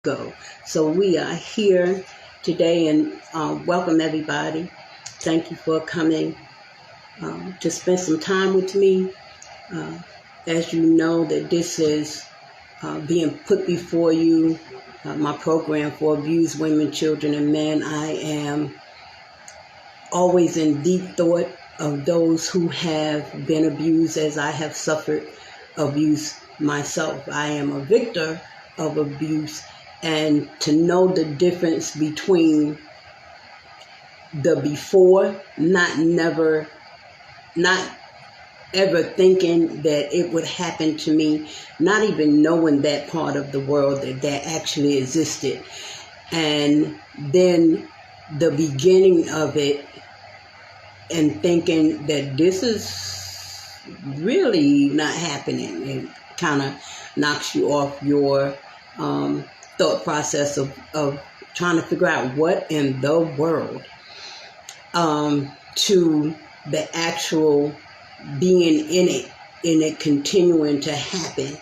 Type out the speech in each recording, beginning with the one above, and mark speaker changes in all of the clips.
Speaker 1: go. So we are here today, and welcome everybody. Thank you for coming to spend some time with me. As you know, that this is being put before you, my program for abused women, children, and men. I am always in deep thought of those who have been abused, as I have suffered abuse myself. I am a victim of abuse, and to know the difference between the before, not ever thinking that it would happen to me, not even knowing that part of the world that actually existed, and then the beginning of it, and thinking that this is really not happening. It kind of knocks you off your thought process of trying to figure out what in the world, to the actual being in it continuing to happen.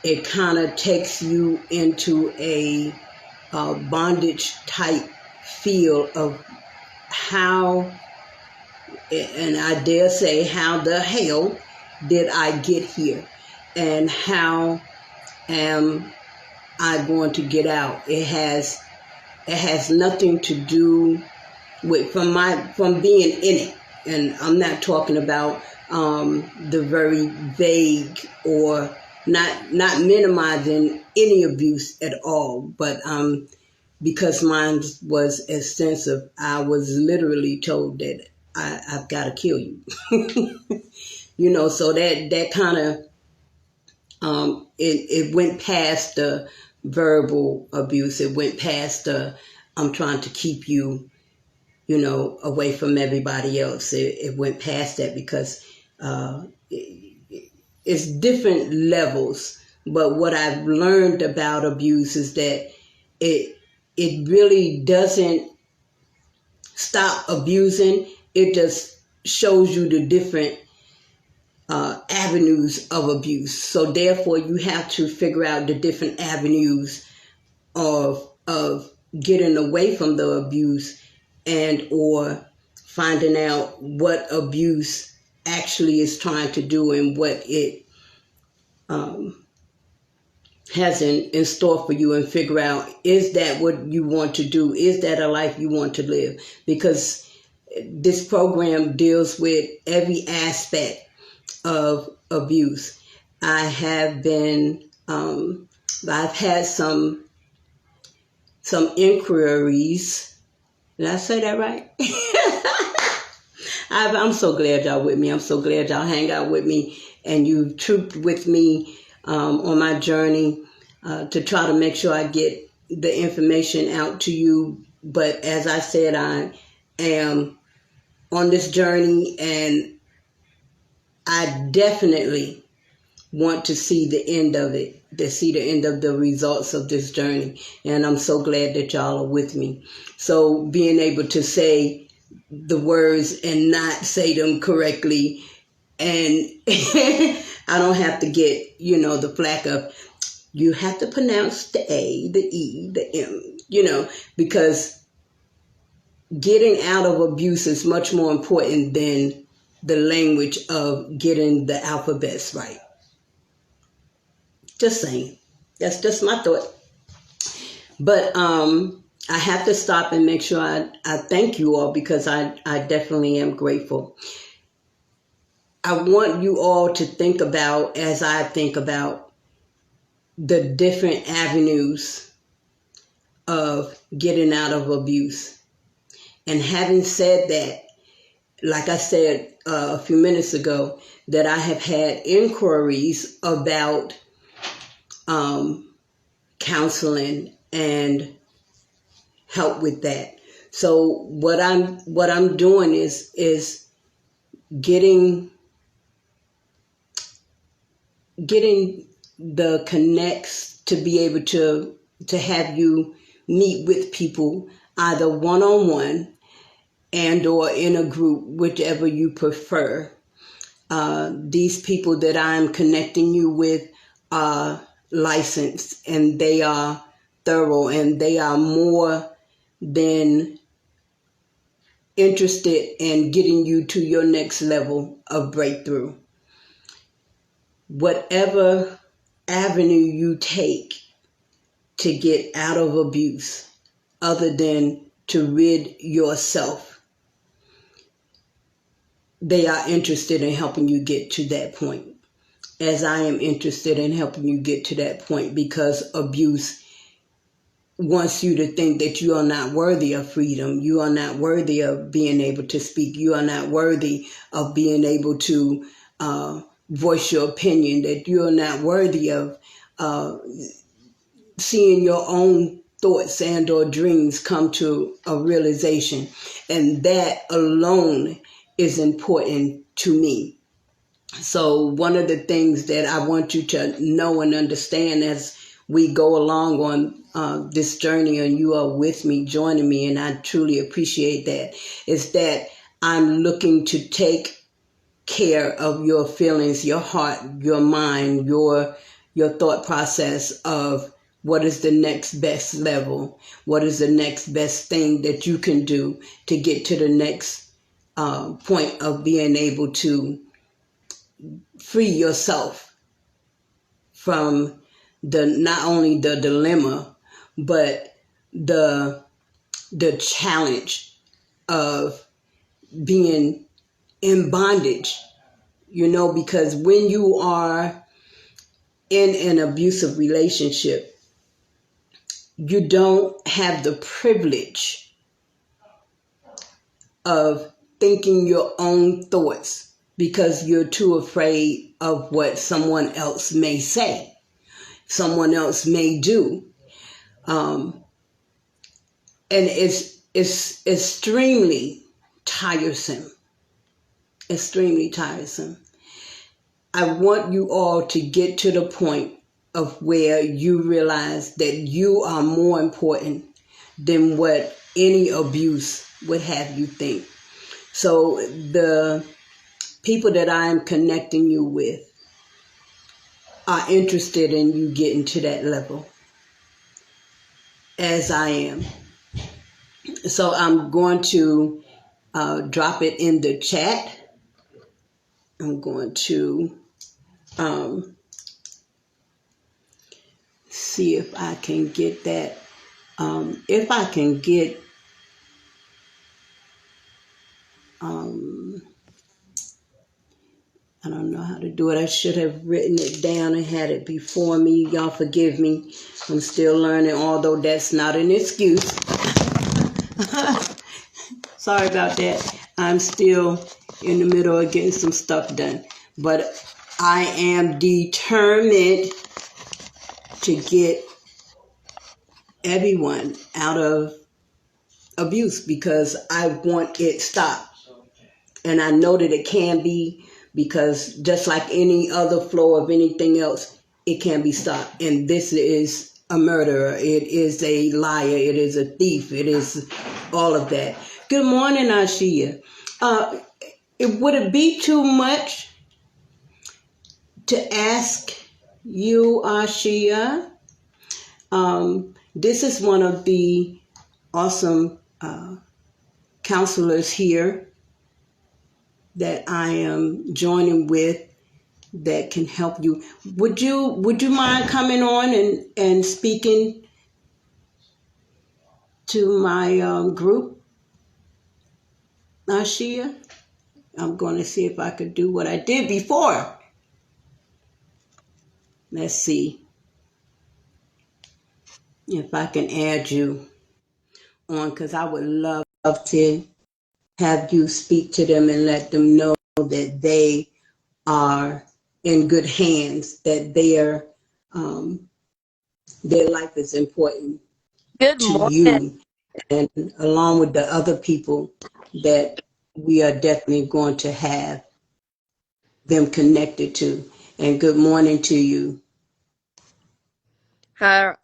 Speaker 1: It kind of takes you into a bondage type feel of how, and I dare say, how the hell did I get here, and how am I going to get out? It has nothing to do with from being in it, and I'm not talking about the very vague, or not minimizing any abuse at all, but because mine was extensive, I was literally told that I've got to kill you. So that kind of it went past the verbal abuse. It went past the I'm trying to keep you, away from everybody else. It went past that because it's different levels. But what I've learned about abuse is that it really doesn't stop abusing. It just shows you the different avenues of abuse. So therefore, you have to figure out the different avenues of getting away from the abuse, and or finding out what abuse actually is trying to do, and what it has in store for you, and figure out, is that what you want to do? Is that a life you want to live? Because this program deals with every aspect of abuse. I have been, I've had some inquiries. Did I say that right? I'm so glad y'all with me. I'm so glad y'all hang out with me, and you've trooped with me on my journey to try to make sure I get the information out to you. But as I said, I am on this journey, and I definitely want to see the end of it, to see the end of the results of this journey. And I'm so glad that y'all are with me. So being able to say the words and not say them correctly, and I don't have to get, the flack of, you have to pronounce the A, the E, the M, because getting out of abuse is much more important than the language of getting the alphabets right. Just saying. That's just my thought. But I have to stop and make sure I thank you all, because I definitely am grateful. I want you all to think about, as I think about, the different avenues of getting out of abuse. And having said that, like I said a few minutes ago, that I have had inquiries about counseling and help with that. So what I'm doing is getting the connects to be able to have you meet with people, either one-on-one and or in a group, whichever you prefer. These people that I'm connecting you with are licensed, and they are thorough, and they are more than interested in getting you to your next level of breakthrough. Whatever avenue you take to get out of abuse, other than to rid yourself, they are interested in helping you get to that point, as I am interested in helping you get to that point, because abuse wants you to think that you are not worthy of freedom. You are not worthy of being able to speak. You are not worthy of being able to voice your opinion, that you are not worthy of seeing your own thoughts and or dreams come to a realization. And that alone is important to me. So one of the things that I want you to know and understand as we go along on this journey, and you are with me, joining me, and I truly appreciate that, is that I'm looking to take care of your feelings, your heart, your mind, your thought process of what is the next best level, what is the next best thing that you can do to get to the next point of being able to free yourself from not only the dilemma, but the challenge of being in bondage, because when you are in an abusive relationship, you don't have the privilege of thinking your own thoughts, because you're too afraid of what someone else may say, someone else may do. And it's extremely tiresome. Extremely tiresome. I want you all to get to the point of where you realize that you are more important than what any abuse would have you think. So the people that I am connecting you with are interested in you getting to that level, as I am. So I'm going to drop it in the chat. I'm going to see if I can get that. If I can get I don't know how to do it. I should have written it down and had it before me. Y'all forgive me. I'm still learning, although that's not an excuse. Sorry about that. I'm still in the middle of getting some stuff done. But I am determined to get everyone out of abuse, because I want it stopped. And I know that it can be, because just like any other flow of anything else, it can be stopped. And this is a murderer. It is a liar. It is a thief. It is all of that. Good morning, Ashia. Would it be too much to ask you, Ashia? This is one of the awesome counselors here that I am joining with that can help you. Would you mind coming on and speaking to my group, Ashia? I'm going to see if I could do what I did before. Let's see if I can add you on, because I would love to have you speak to them and let them know that they are in good hands, that their life is important to you, and along with the other people that we are definitely going to have them connected to. And good morning to you.
Speaker 2: How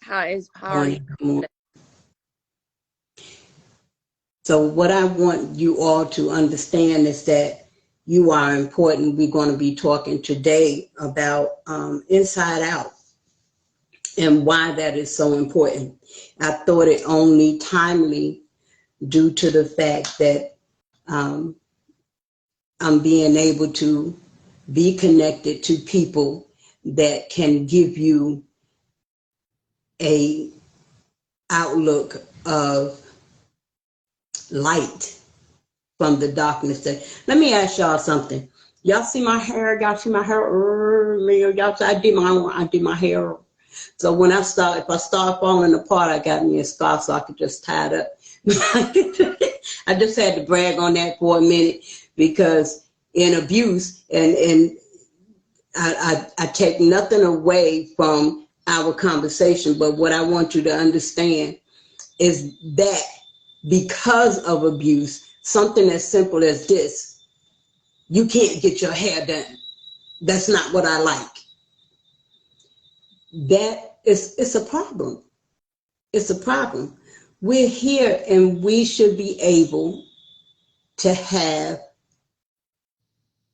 Speaker 2: are you?
Speaker 1: So what I want you all to understand is that you are important. We're going to be talking today about Inside Out. and why that is so important. I thought it only timely due to the fact that um, I'm being able to be connected to people that can give you a outlook of light from the darkness. Let me ask y'all something. Y'all see my hair? Y'all see my hair? Y'all see, I did my hair. So when if I start falling apart, I got me a scarf so I could just tie it up. I just had to brag on that for a minute, because in abuse, and I take nothing away from our conversation, but what I want you to understand is that because of abuse, something as simple as this, you can't get your hair done. That's not what I like. It's a problem. It's a problem. We're here and we should be able to have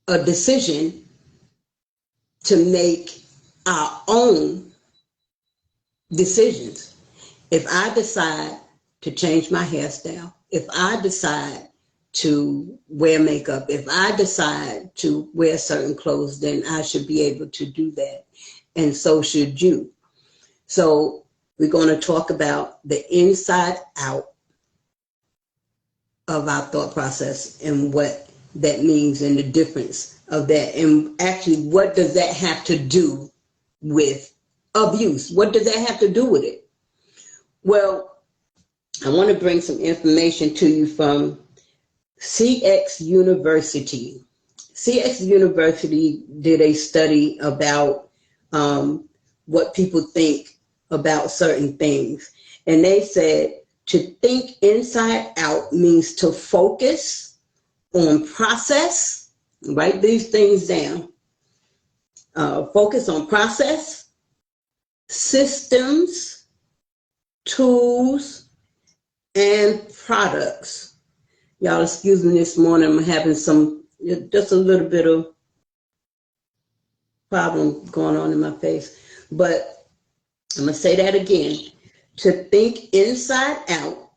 Speaker 1: a decision to make our own decisions. If I decide to change my hairstyle, if I decide to wear makeup, if I decide to wear certain clothes, then I should be able to do that. And so should you. So we're going to talk about the inside out of our thought process and what that means and the difference of that. And actually, what does that have to do with abuse? What does that have to do with it? Well, I want to bring some information to you from CX University. CX University did a study about what people think about certain things. And they said to think inside out means to focus on process. Write these things down. Focus on process, systems, tools, and products. Y'all excuse me this morning, I'm having just a little bit of problem going on in my face. But I'm going to say that again. To think inside out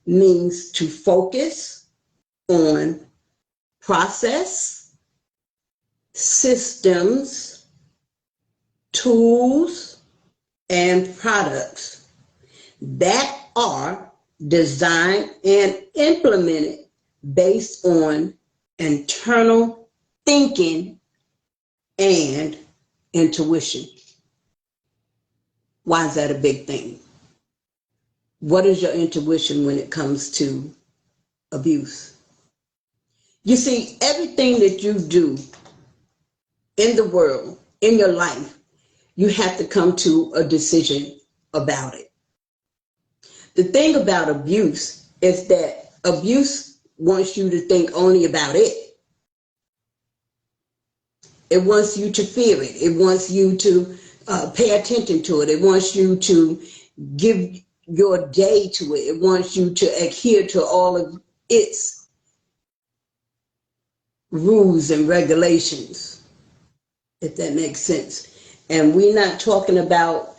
Speaker 1: means to focus on process, systems, tools, and products that are designed and implemented based on internal thinking and intuition. Why is that a big thing? What is your intuition when it comes to abuse? You see, everything that you do in the world, in your life, you have to come to a decision about it. The thing about abuse is that abuse wants you to think only about it. It wants you to fear it. It wants you to pay attention to it. It wants you to give your day to it. It wants you to adhere to all of its rules and regulations, if that makes sense. And we're not talking about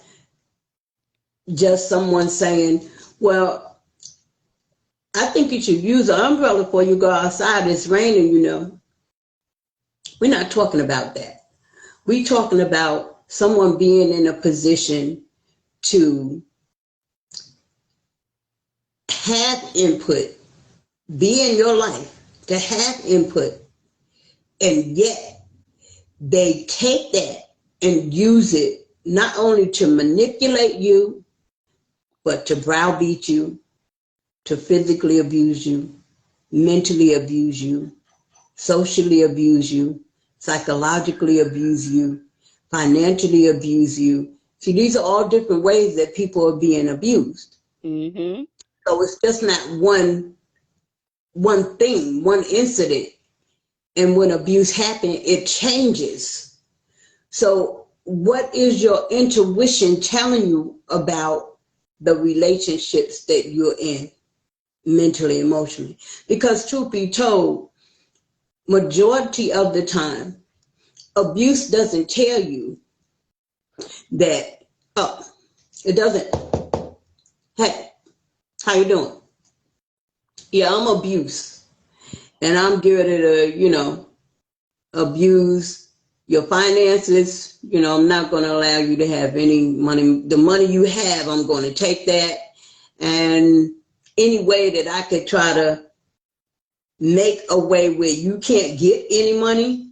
Speaker 1: just someone saying, well, I think you should use an umbrella before you go outside. It's raining, you know. We're not talking about that. We're talking about someone being in a position to have input, be in your life, to have input, and yet they take that and use it not only to manipulate you, but to browbeat you, to physically abuse you, mentally abuse you, socially abuse you, psychologically abuse you, financially abuse you. See, these are all different ways that people are being abused.
Speaker 2: Mm-hmm.
Speaker 1: So it's just not one thing, one incident. And when abuse happens, it changes. So what is your intuition telling you about the relationships that you're in, mentally, emotionally? Because truth be told, majority of the time, abuse doesn't tell you that Oh, it doesn't. Hey, how you doing? Yeah, I'm abuse. And I'm getting ready to, abuse your finances. I'm not going to allow you to have any money. The money you have, I'm going to take that. And any way that I could try to make a way where you can't get any money,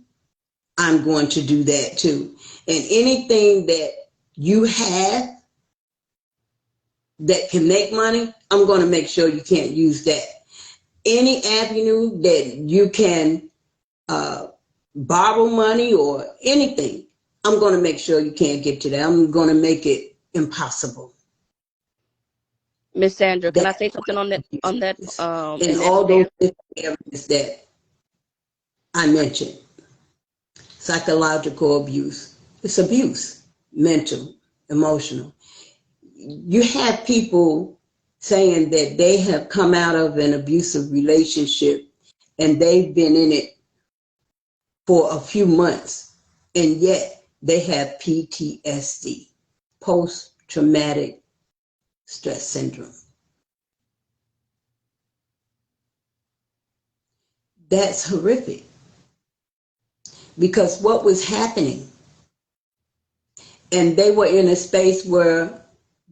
Speaker 1: I'm going to do that too. And anything that you have that can make money, I'm going to make sure you can't use that. Any avenue that you can borrow money or anything, I'm going to make sure you can't get to that. I'm going to make it impossible.
Speaker 2: Miss Sandra, can I
Speaker 1: That's
Speaker 2: say something on that
Speaker 1: in
Speaker 2: in that
Speaker 1: all those
Speaker 2: stance?
Speaker 1: areas that I mentioned. Psychological abuse. It's abuse, mental, emotional. You have people saying that they have come out of an abusive relationship and they've been in it for a few months, and yet they have PTSD, post-traumatic stress syndrome. That's horrific because what was happening, and they were in a space where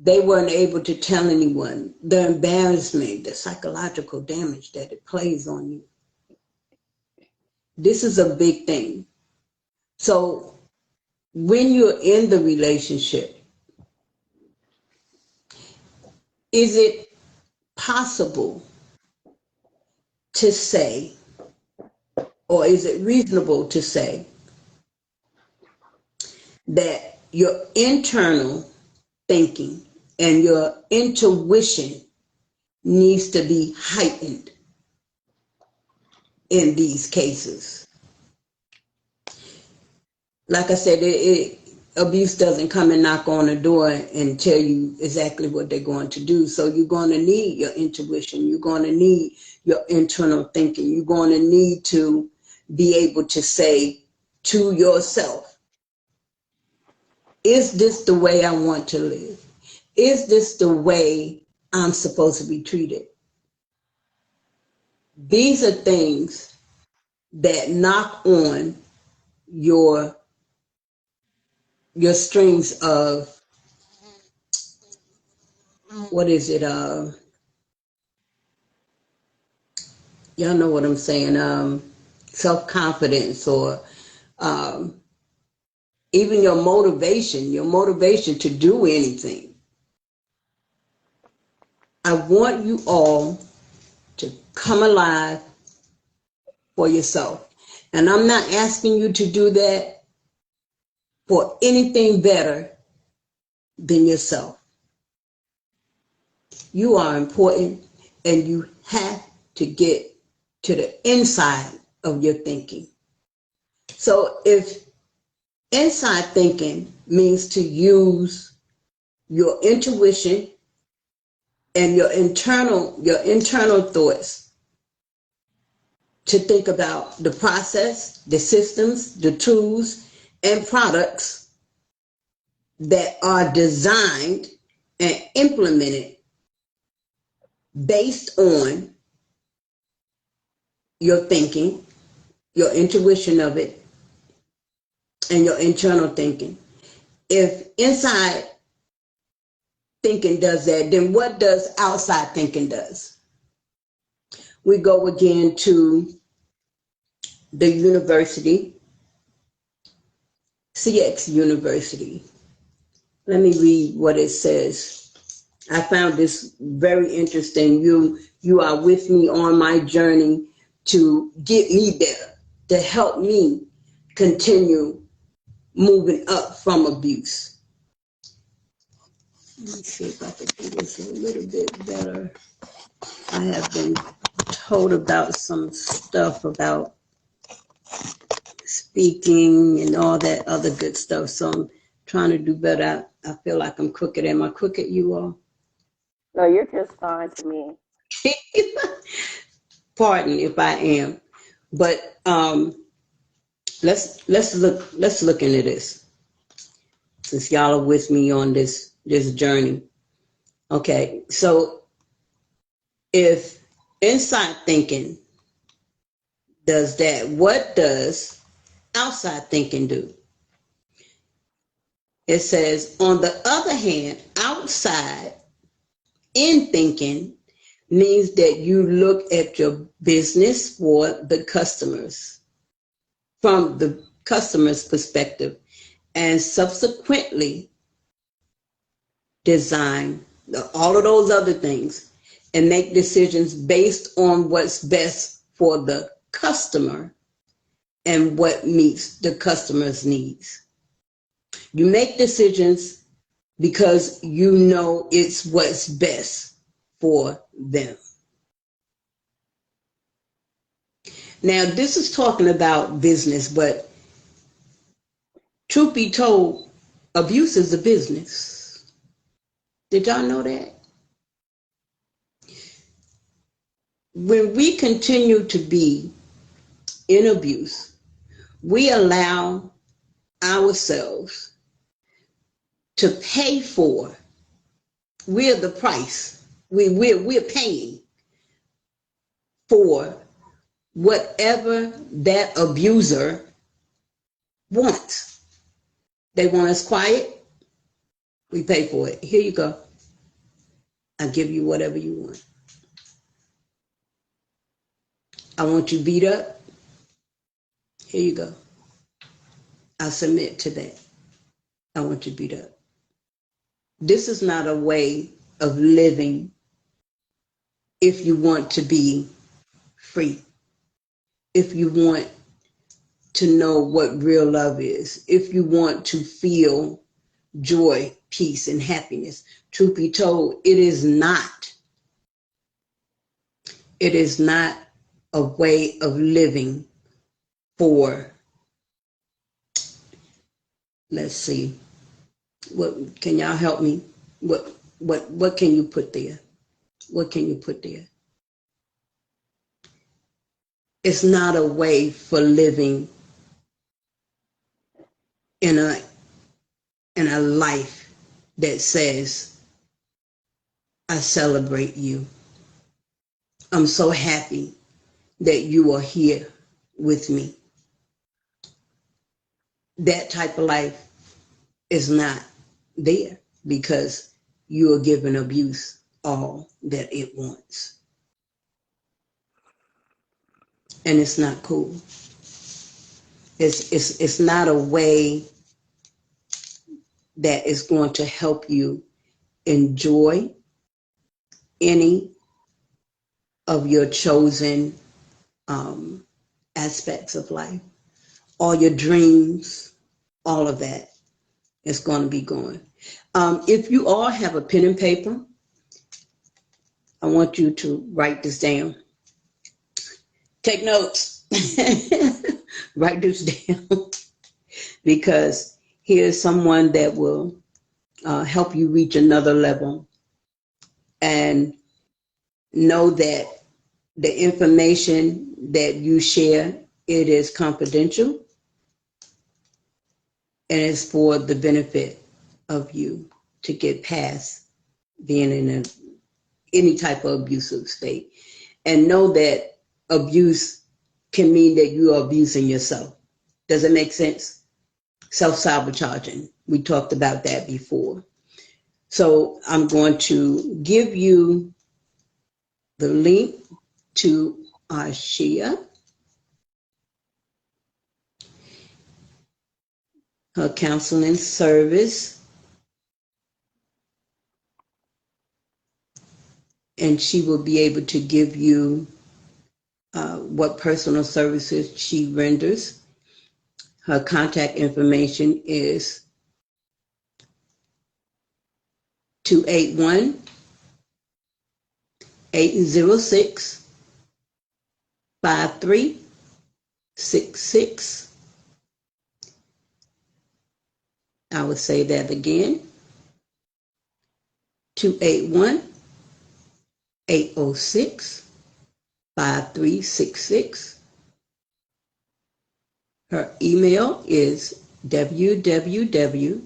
Speaker 1: they weren't able to tell anyone the embarrassment, the psychological damage that it plays on you. This is a big thing. So when you're in the relationship, is it possible to say, or is it reasonable to say that your internal thinking and your intuition needs to be heightened in these cases? Like I said, abuse doesn't come and knock on the door and tell you exactly what they're going to do. So you're going to need your intuition. You're going to need your internal thinking. You're going to need to be able to say to yourself, is this the way I want to live? Is this the way I'm supposed to be treated? These are things that knock on your strings of, what is it? Y'all know what I'm saying. Self-confidence, or um, even your motivation to do anything. I want you all to come alive for yourself. And I'm not asking you to do that for anything better than yourself. You are important, and you have to get to the inside of your thinking. So if inside thinking means to use your intuition and your internal thoughts to think about the process, the systems, the tools, and products that are designed and implemented based on your thinking, your intuition of it, and your internal thinking. If inside thinking does that, then what does outside thinking does? We go again to the university, CX University. Let me read what it says. I found this very interesting. You are with me on my journey to get me there, to help me continue moving up from abuse. Let me see if I can do this a little bit better. I have been told about some stuff about speaking and all that other good stuff, so I'm trying to do better. I feel like I'm crooked. Am I crooked, you all?
Speaker 2: No, you're just fine to me.
Speaker 1: Pardon if I am, but let's look into this. since y'all are with me on this journey. Okay, so if inside thinking does that, what does outside thinking do? It says, on the other hand, outside in thinking means that you look at your business for the customers, from the customer's perspective, and subsequently design all of those other things and make decisions based on what's best for the customer and what meets the customer's needs. You make decisions because you know it's what's best for them. Now, this is talking about business, but truth be told, abuse is a business. Did y'all know that? When we continue to be in abuse, we allow ourselves to pay for, we're the price. We're paying for whatever that abuser wants. They want us quiet, we pay for it. Here you go. I'll give you whatever you want. I want you beat up. Here you go. I submit to that. I want you beat up. This is not a way of living if you want to be free, if you want to know what real love is, if you want to feel joy, peace, and happiness. Truth be told, it is not a way of living for, let's see, what can y'all help me? What can you put there? What can you put there? It's not a way for living in a life that says, I celebrate you. I'm so happy that you are here with me. That type of life is not there because you are giving abuse all that it wants. And it's not cool. It's not a way that is going to help you enjoy any of your chosen aspects of life. All your dreams, all of that is going to be gone. If you all have a pen and paper, I want you to write this down. Take notes. Write this down because here's someone that will help you reach another level, and know that the information that you share, it is confidential and it's for the benefit of you to get past being in any type of abusive state. And know that abuse can mean that you are abusing yourself. Does it make sense? Self-sabotaging. We talked about that before. So I'm going to give you the link to Ashia, her counseling service, and she will be able to give you what personal services she renders. Her contact information is 281-806-5366. I will say that again, 281-806-5366. Her email is www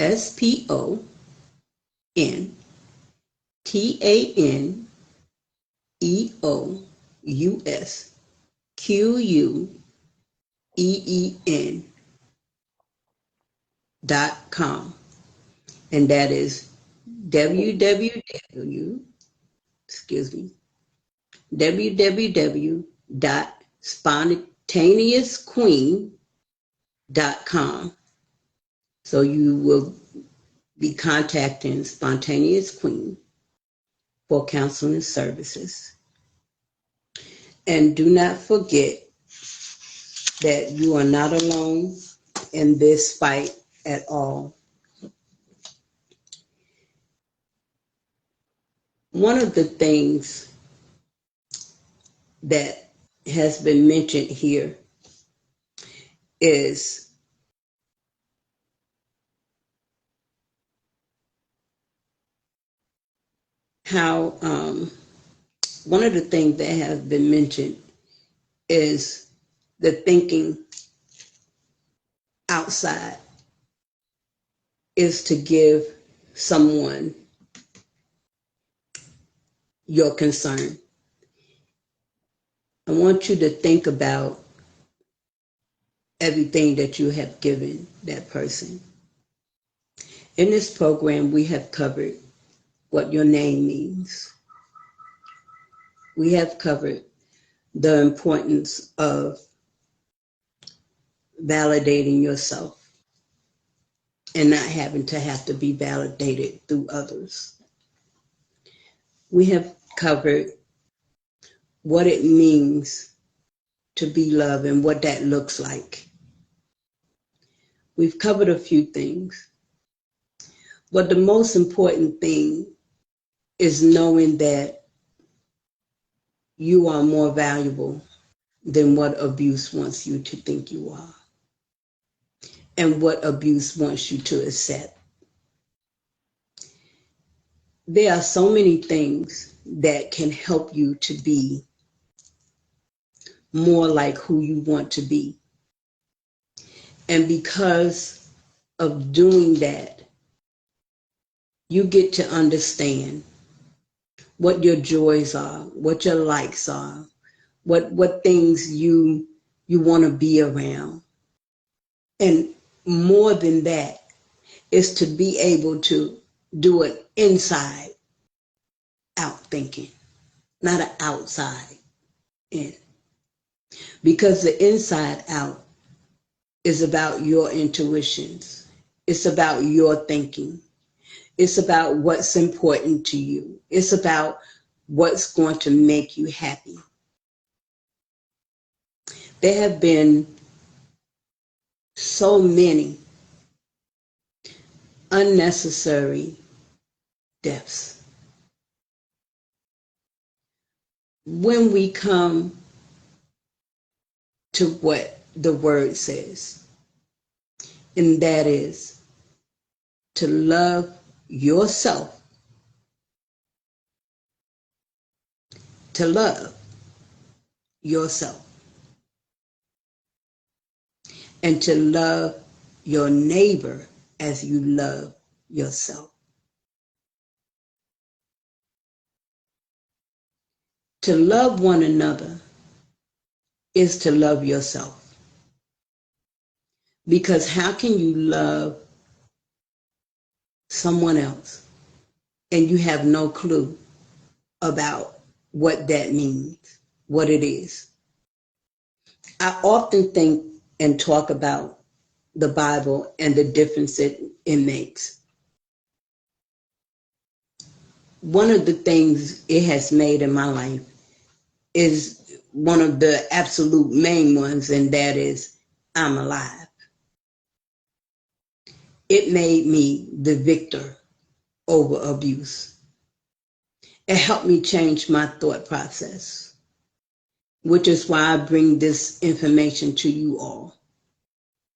Speaker 1: SpontaneousQueen.com. And that is www, excuse me, www.spontaneousqueen.com. So you will be contacting Spontaneous Queen for counseling services. And do not forget that you are not alone in this fight at all. One of the things that has been mentioned here is how one of the things that has been mentioned is the thinking outside is to give someone your concern. I want you to think about everything that you have given that person. In this program, we have covered what your name means. We have covered the importance of validating yourself and not having to have to be validated through others. We have covered what it means to be loved and what that looks like. We've covered a few things, but the most important thing is knowing that you are more valuable than what abuse wants you to think you are and what abuse wants you to accept. There are so many things that can help you to be more like who you want to be. And because of doing that, you get to understand what your joys are, what your likes are, what things you want to be around. And more than that is to be able to do it inside out thinking, not an outside in. Because the inside out is about your intuitions. It's about your thinking. It's about what's important to you. It's about what's going to make you happy. There have been so many unnecessary deaths. When we come to what the word says, and that is to love yourself, to love yourself, and to love your neighbor as you love yourself. To love one another is to love yourself. Because how can you love someone else and you have no clue about what that means, what it is? I often think and talk about the Bible and the difference it makes. One of the things it has made in my life is one of the absolute main ones, and that is I'm alive. It made me the victor over abuse. It helped me change my thought process, which is why I bring this information to you all.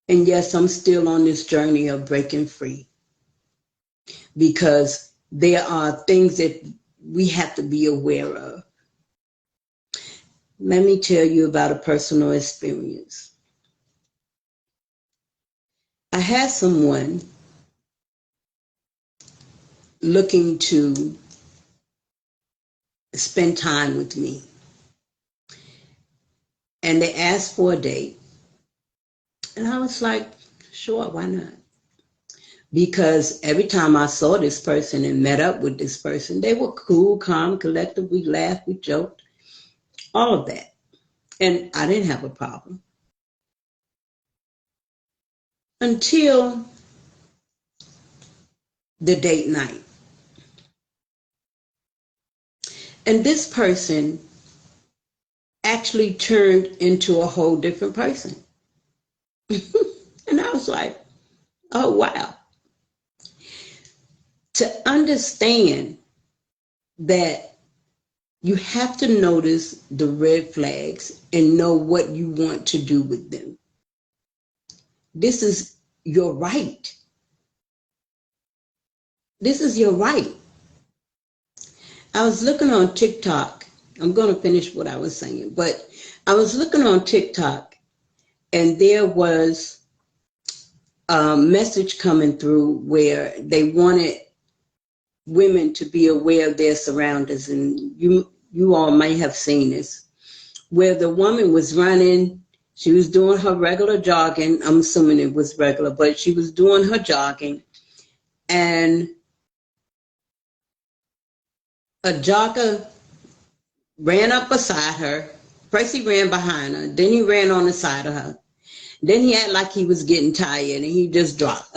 Speaker 1: And yes, I'm still on this journey of breaking free because there are things that we have to be aware of. Let me tell you about a personal experience. I had someone looking to spend time with me. And they asked for a date. And I was like, sure, why not? Because every time I saw this person and met up with this person, they were cool, calm, collected. We laughed, we joked, all of that. And I didn't have a problem. Until the date night. And this person actually turned into a whole different person. And I was like, oh, wow. To understand that you have to notice the red flags and know what you want to do with them. This is your right. This is your right. I was looking on TikTok. I'm going to finish what I was saying, but I was looking on TikTok and there was a message coming through where they wanted women to be aware of their surroundings. And you all may have seen this, where the woman was running. She was doing her regular jogging. I'm assuming it was regular, but she was doing her jogging. And a jogger ran up beside her. First he ran behind her. Then he ran on the side of her. Then he acted like he was getting tired and he just dropped.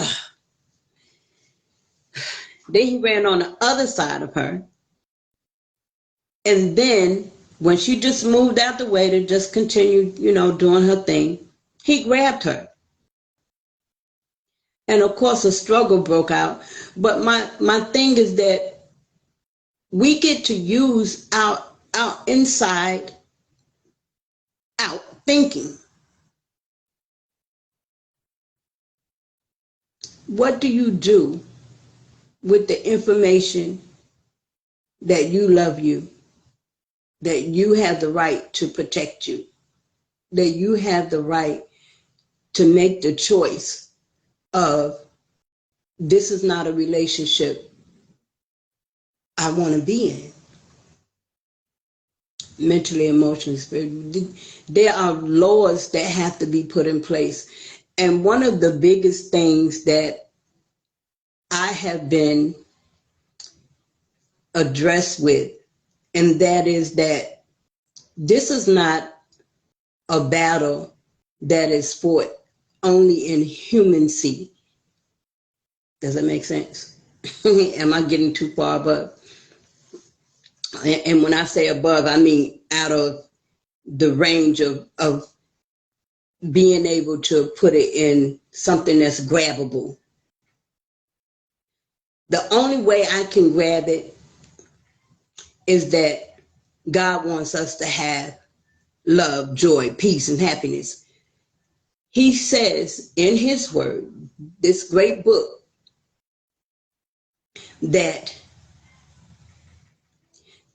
Speaker 1: Then he ran on the other side of her. And then when she just moved out the way to just continue, doing her thing, he grabbed her. And of course, a struggle broke out. But my thing is that we get to use our inside out thinking. What do you do with the information that you love you, that you have the right to protect you, that you have the right to make the choice of this is not a relationship I want to be in? Mentally, emotionally, spiritually. There are laws that have to be put in place. And one of the biggest things that I have been addressed with, and that is that this is not a battle that is fought only in humancy. Does that make sense? Am I getting too far above? And when I say above, I mean out of the range of being able to put it in something that's grabbable. The only way I can grab it is that God wants us to have love, joy, peace, and happiness. He says in his word, this great book, that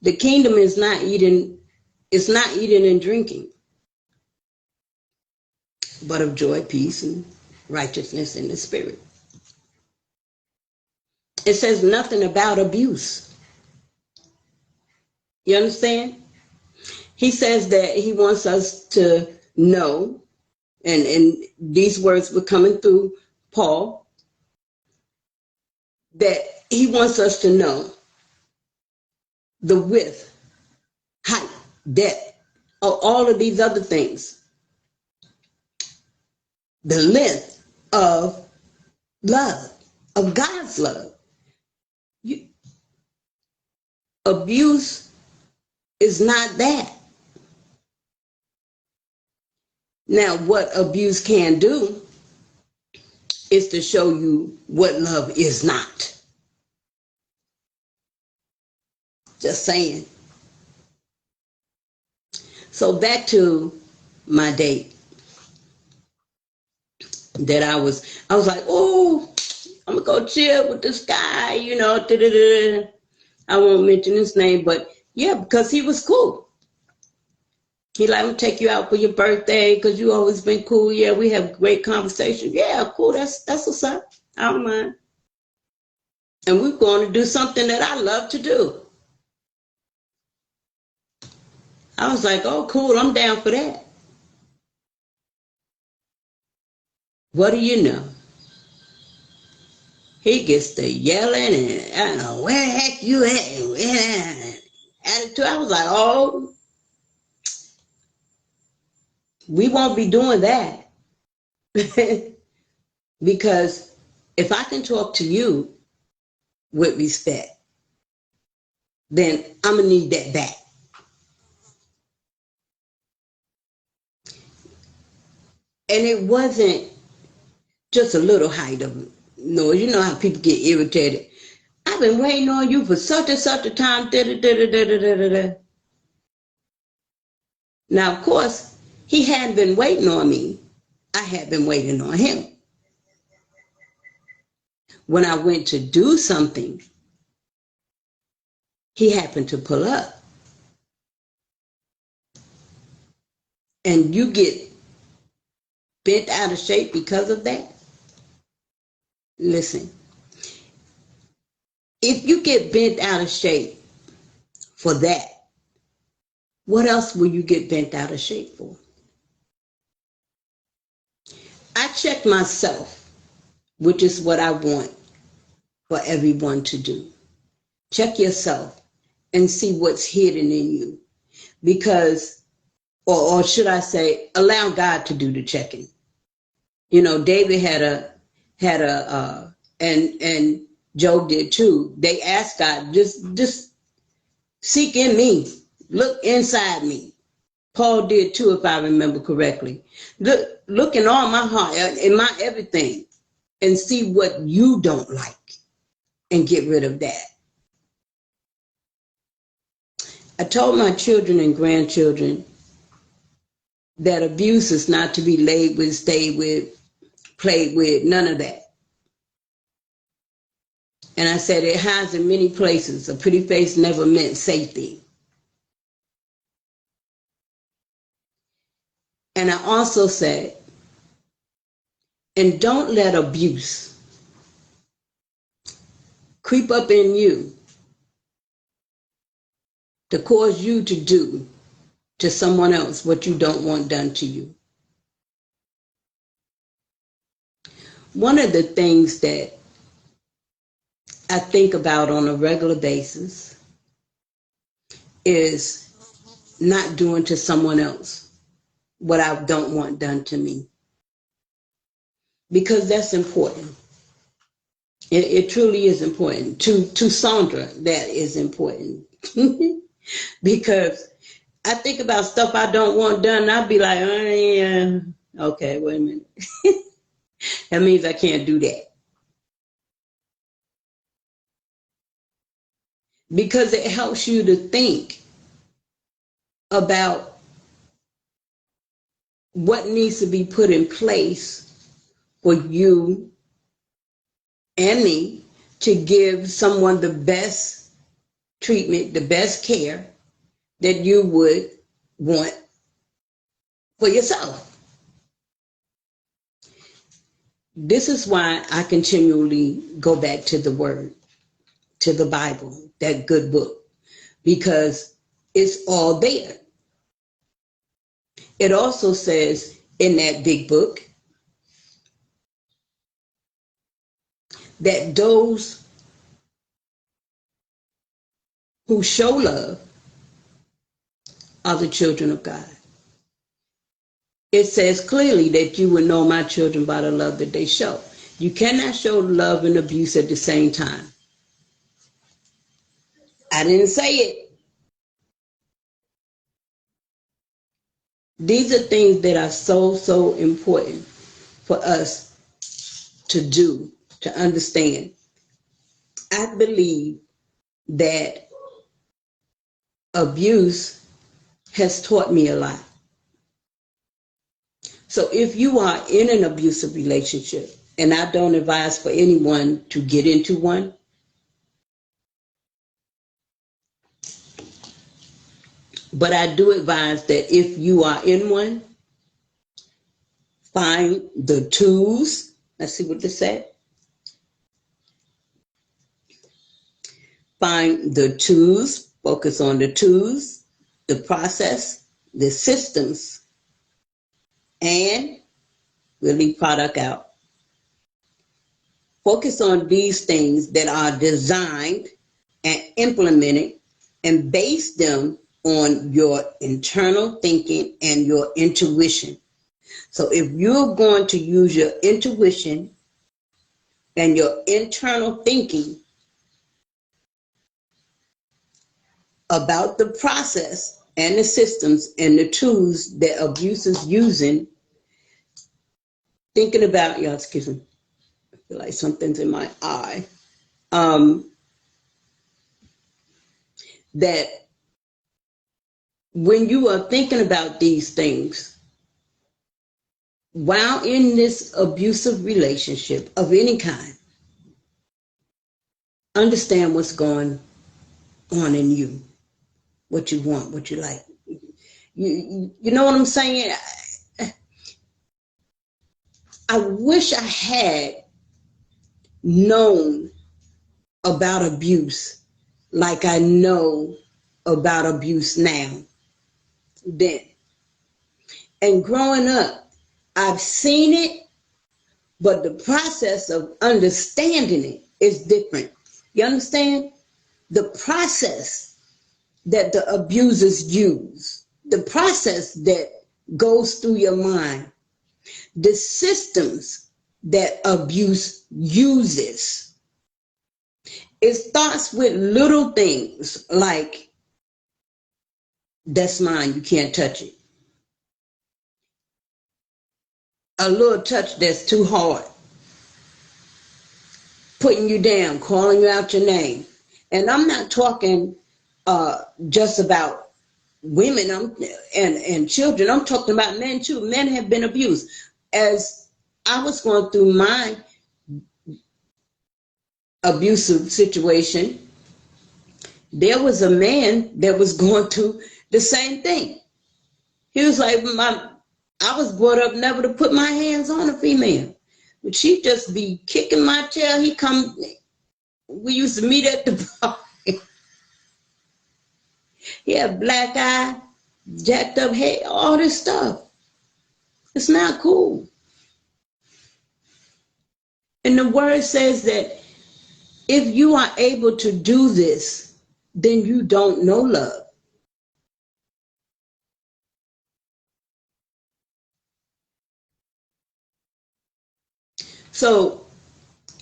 Speaker 1: the kingdom is not eating and drinking, but of joy, peace, and righteousness in the spirit. It says nothing about abuse. You understand? He says that he wants us to know, and these words were coming through Paul, that he wants us to know the width, height, depth, all of these other things. The length of love, of God's love. Abuse is not that. Now, what abuse can do is to show you what love is not. Just saying. So back to my date that I was like, oh, I'm gonna go chill with this guy, da-da-da. I won't mention his name, but yeah, because he was cool. He like, I'm gonna take you out for your birthday because you always been cool. Yeah, we have great conversation. Yeah, cool. That's what's up. I don't mind. And we're going to do something that I love to do. I was like, oh, cool, I'm down for that. What do you know? He gets to yelling and I don't know, where the heck you at? Attitude. I was like, oh, we won't be doing that. Because if I can talk to you with respect, then I'm going to need that back. And it wasn't just a little height of noise. You know how people get irritated. I've been waiting on you for such and such a time. Now, of course, he hadn't been waiting on me. I had been waiting on him. When I went to do something, he happened to pull up. And you get bent out of shape because of that? Listen, if you get bent out of shape for that, what else will you get bent out of shape for? I check myself, which is what I want for everyone to do. Check yourself and see what's hidden in you. Because, or should I say, allow God to do the checking. You know, David and Job did too. They asked God, just seek in me, look inside me. Paul did too, if I remember correctly. Look in all my heart, in my everything, and see what you don't like and get rid of that. I told my children and grandchildren that abuse is not to be laid with, stayed with, played with, none of that. And I said it hides in many places. A pretty face never meant safety. And I also said, and don't let abuse creep up in you to cause you to do to someone else what you don't want done to you. One of the things that I think about on a regular basis is not doing to someone else what I don't want done to me. Because that's important. It truly is important. To Sandra, that is important. Because I think about stuff I don't want done, and I'd be like, oh, yeah. Okay, wait a minute. That means I can't do that. Because it helps you to think about what needs to be put in place for you and me to give someone the best treatment, the best care that you would want for yourself. This is why I continually go back to the Word, to the Bible, that good book, because it's all there. It also says in that big book that those who show love are the children of God. It says clearly that you will know my children by the love that they show. You cannot show love and abuse at the same time. I didn't say it. These are things that are so important for us to do, to understand. I believe that abuse has taught me a lot. So if you are in an abusive relationship, and I don't advise for anyone to get into one, but I do advise that if you are in one, find the tools. Let's see what this said. find the tools, focus on the tools, the process, the systems, and we'll leave product out. Focus on these things that are designed and implemented and base them on your internal thinking and your intuition. So if you're going to use your intuition and your internal thinking about the process and the systems and the tools that abuse is using, thinking about, y'all, excuse me, I feel like something's in my eye, that when you are thinking about these things, while in this abusive relationship of any kind, understand what's going on in you, what you want, what you like. You know what I'm saying? I wish I had known about abuse like I know about abuse now then. And growing up, I've seen it, but the process of understanding it is different. You understand? The process that the abusers use, the process that goes through your mind, the systems that abuse uses. It starts with little things like, that's mine, you can't touch it. A little touch that's too hard. Putting you down, calling you out your name. And I'm not talking just about women and children. I'm talking about men too. Men have been abused. As I was going through my abusive situation, there was a man that was going through the same thing. He was like, I was brought up never to put my hands on a female. But she'd just be kicking my tail. We used to meet at the bar. He had black eye, jacked up head, all this stuff. It's not cool. And the word says that if you are able to do this, then you don't know love. So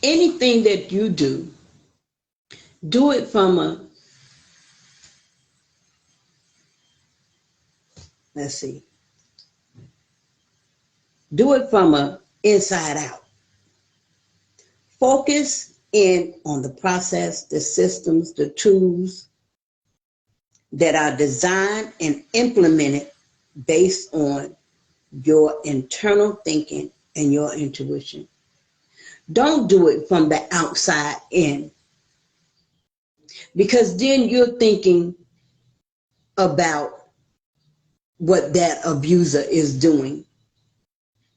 Speaker 1: anything that you do it from do it from a inside out. Focus in on the process, the systems, the tools that are designed and implemented based on your internal thinking and your intuition. Don't do it from the outside in, because then you're thinking about what that abuser is doing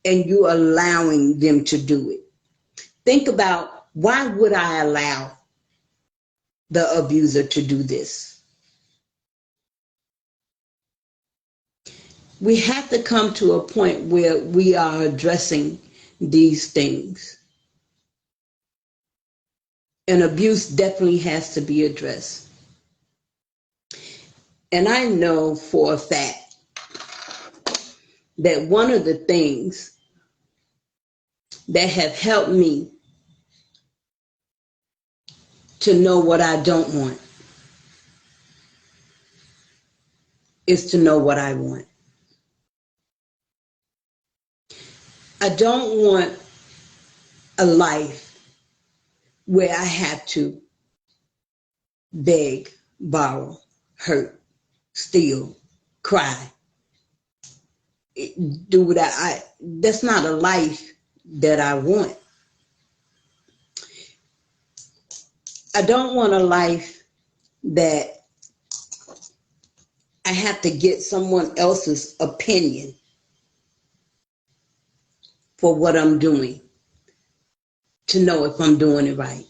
Speaker 1: and you allowing them to do it. Think about, why would I allow the abuser to do this? We have to come to a point where we are addressing these things. And abuse definitely has to be addressed. And I know for a fact that one of the things that have helped me to know what I don't want is to know what I want. I don't want a life where I have to beg, borrow, hurt, steal, cry, do what that's not a life that I want. I don't want a life that I have to get someone else's opinion for what I'm doing to know if I'm doing it right.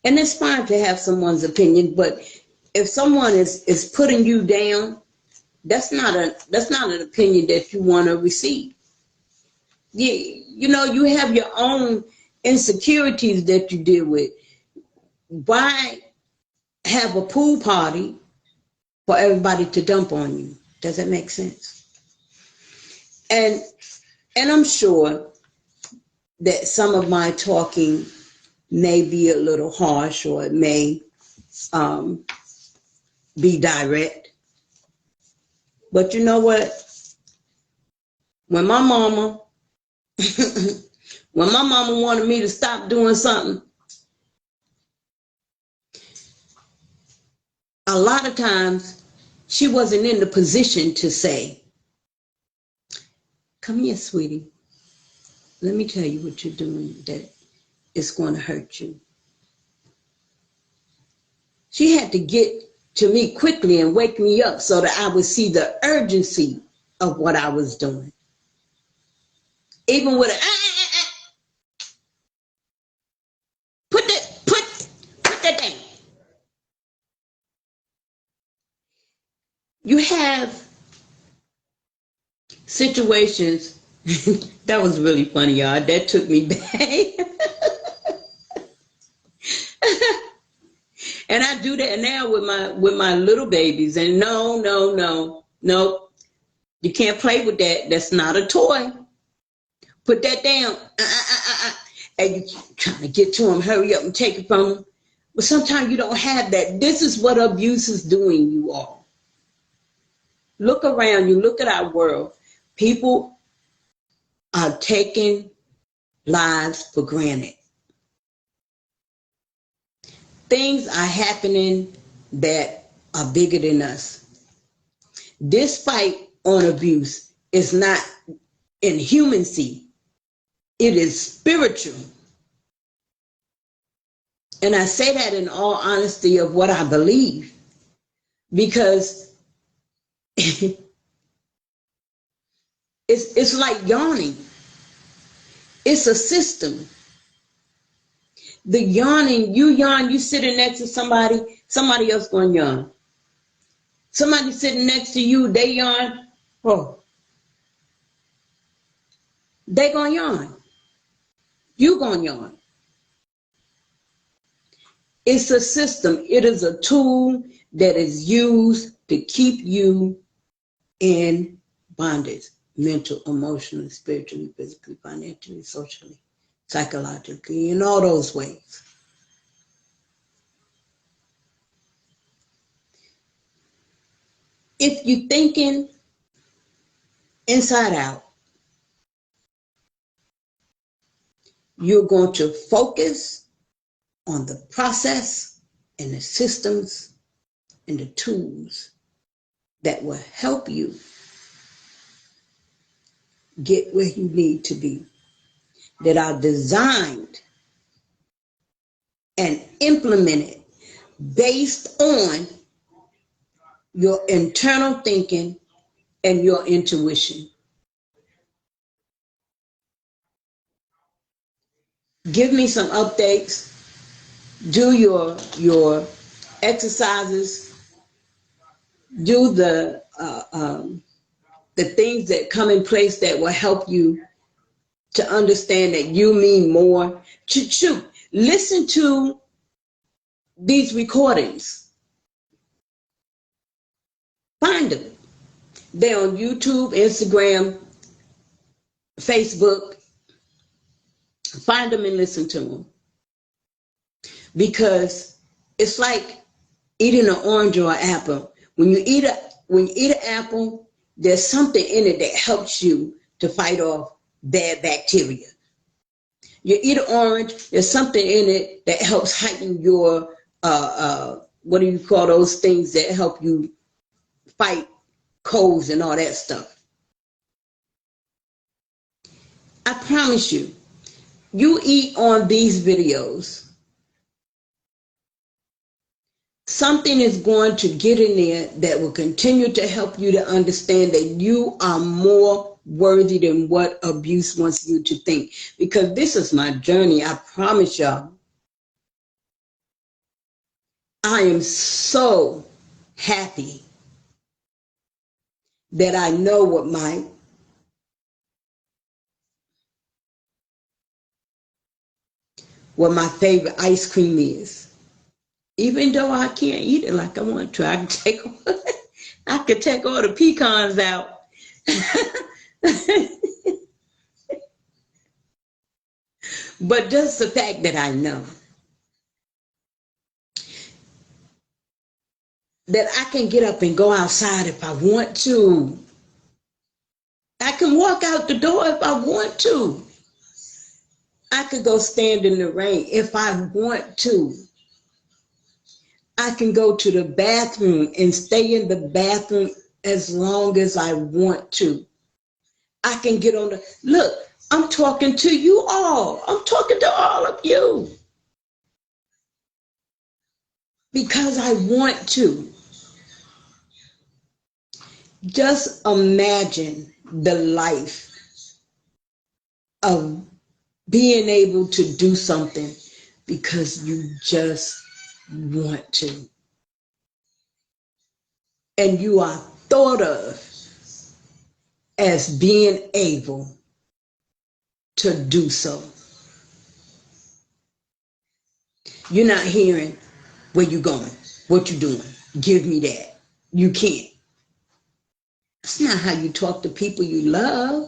Speaker 1: And it's fine to have someone's opinion, but if someone is putting you down, that's not an opinion that you want to receive. You know, you have your own insecurities that you deal with. Why have a pool party for everybody to dump on you? Does that make sense? And I'm sure that some of my talking may be a little harsh, or it may be direct. But you know what? When my mama wanted me to stop doing something, a lot of times she wasn't in the position to say, come here, sweetie. Let me tell you what you're doing that is going to hurt you. She had to get to me quickly and wake me up so that I would see the urgency of what I was doing. Even with a, put that down. You have situations, that was really funny, y'all. That took me back. And I do that now with my little babies. And no, you can't play with that. That's not a toy. Put that down. And you trying to get to them, hurry up and take it from them. But sometimes you don't have that. This is what abuse is doing, you all. Look around you, look at our world. People are taking lives for granted. Things are happening that are bigger than us. This fight on abuse is not inhumancy. It is spiritual. And I say that in all honesty of what I believe, because it's like yawning. It's a system. The yawning, you yawn, you sitting next to somebody else going to yawn. Somebody sitting next to you, they yawn, oh, they going to yawn. You going to yawn. It's a system. It is a tool that is used to keep you in bondage, mental, emotionally, spiritually, physically, financially, socially, psychologically, in all those ways. If you're thinking inside out, you're going to focus on the process and the systems and the tools that will help you get where you need to be, that are designed and implemented based on your internal thinking and your intuition. Give me some updates. Do your exercises. Do the things that come in place that will help you to understand that you mean more. Shoot, listen to these recordings. Find them. They're on YouTube, Instagram, Facebook. Find them and listen to them. Because it's like eating an orange or an apple. When you eat an apple, there's something in it that helps you to fight off bad bacteria. You eat an orange, there's something in it that helps heighten your what do you call those things that help you fight colds and all that stuff. I promise you, you eat on these videos, something is going to get in there that will continue to help you to understand that you are more worthy than what abuse wants you to think. Because this is my journey, I promise y'all. I am so happy that I know what my favorite ice cream is. Even though I can't eat it like I want to, I could take all the pecans out. But just the fact that I know that I can get up and go outside if I want to. I can walk out the door if I want to. I could go stand in the rain if I want to. I can go to the bathroom and stay in the bathroom as long as I want to. I can get on the, look, I'm talking to you all. I'm talking to all of you because I want to. Just imagine the life of being able to do something because you just want to. And you are thought of as being able to do so. You're not hearing where you going, what you doing, give me that. You can't. That's not how you talk to people you love.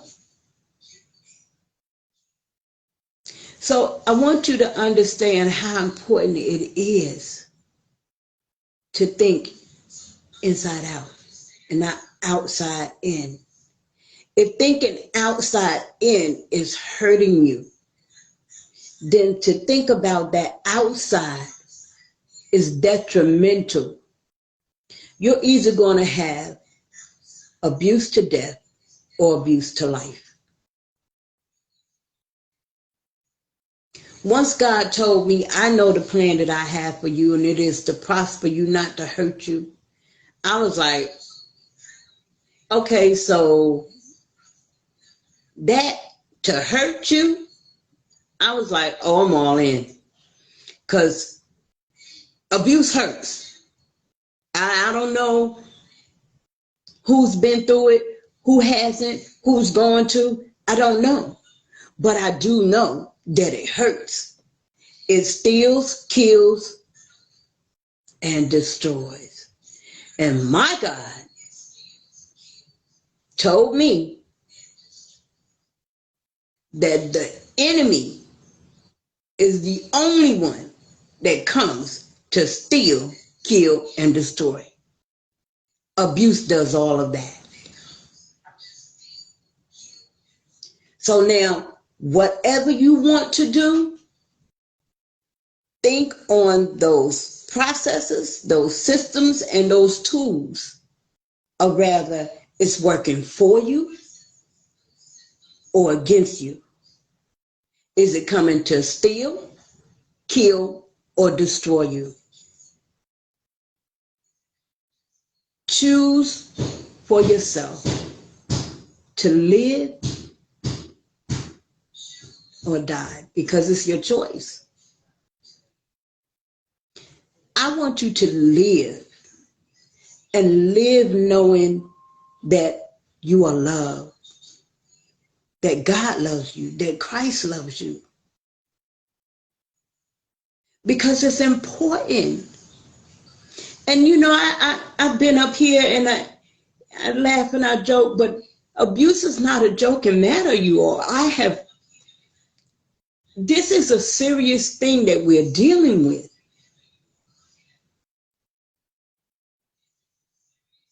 Speaker 1: So I want you to understand how important it is to think inside out and not outside in. If thinking outside in is hurting you, then to think about that outside is detrimental. You're either going to have abuse to death or abuse to life. Once God told me, I know the plan that I have for you, and it is to prosper you, not to hurt you. I was like, okay, so that to hurt you, I was like, oh, I'm all in. Because abuse hurts. I don't know who's been through it, who hasn't, who's going to. I don't know. But I do know that it hurts. It steals, kills, and destroys. And my God told me that the enemy is the only one that comes to steal, kill, and destroy. Abuse does all of that. So now, whatever you want to do, think on those processes, those systems, and those tools, or rather, it's working for you or against you. Is it coming to steal, kill, or destroy you? Choose for yourself to live or die because it's your choice. I want you to live and live knowing that you are loved, that God loves you, that Christ loves you. Because it's important. And you know, I've been up here and I laugh and I joke, but abuse is not a joking matter, you all. This is a serious thing that we're dealing with.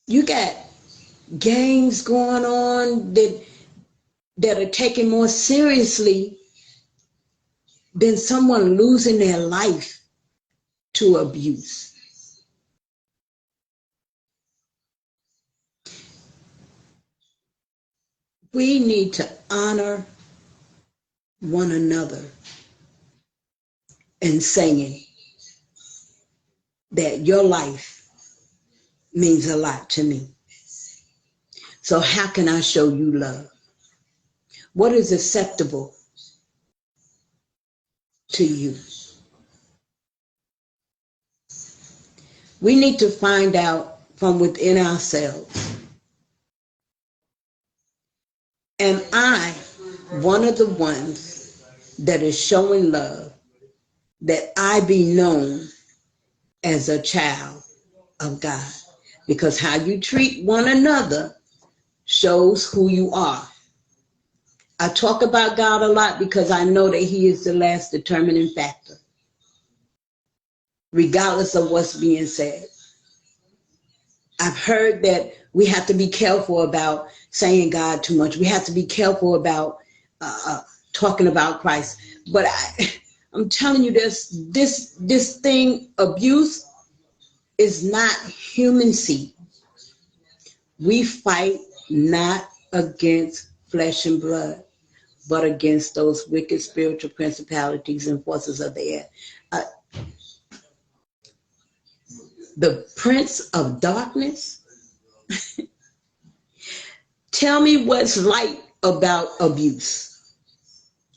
Speaker 1: You got gangs going on that are taken more seriously than someone losing their life to abuse. We need to honor one another and saying that your life means a lot to me. So how can I show you love? What is acceptable to you? We need to find out from within ourselves. Am I one of the ones that is showing love, that I be known as a child of God? Because how you treat one another shows who you are. I talk about God a lot because I know that He is the last determining factor, regardless of what's being said. I've heard that we have to be careful about saying God too much. We have to be careful about talking about Christ. But I'm telling you, this thing, abuse, is not human seed. We fight not against flesh and blood, but against those wicked spiritual principalities and forces of the air. The prince of darkness. Tell me what's light about abuse.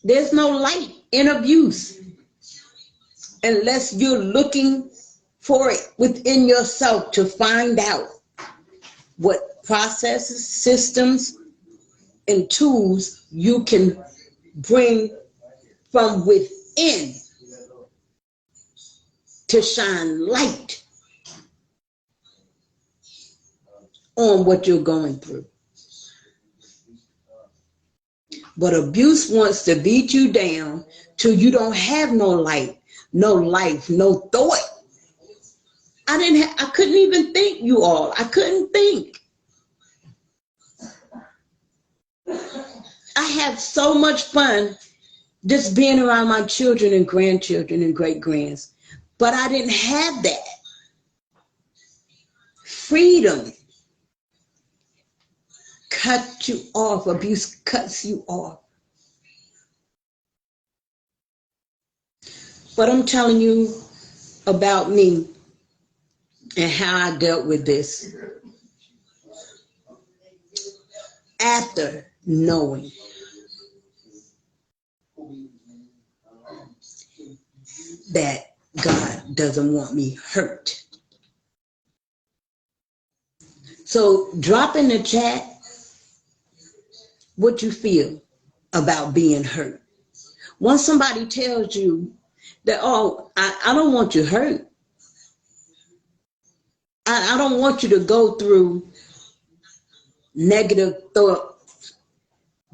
Speaker 1: There's no light in abuse unless you're looking for it within yourself to find out what processes, systems, and tools you can bring from within to shine light on what you're going through. But abuse wants to beat you down till you don't have no light, no life, no thought. I couldn't even think, you all. I couldn't think. I have so much fun just being around my children and grandchildren and great-grands. But I didn't have that. Freedom cut you off. Abuse cuts you off. But I'm telling you about me and how I dealt with this after knowing that God doesn't want me hurt. So drop in the chat what you feel about being hurt. Once somebody tells you that, oh, I don't want you hurt. I don't want you to go through negative thoughts,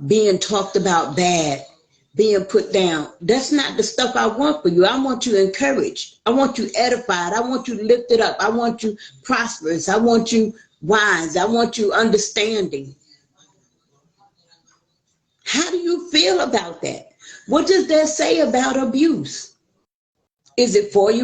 Speaker 1: being talked about bad, being put down. That's not the stuff I want for you. I want you encouraged. I want you edified. I want you lifted up. I want you prosperous. I want you wise. I want you understanding. How do you feel about that? What does that say about abuse? Is it for you?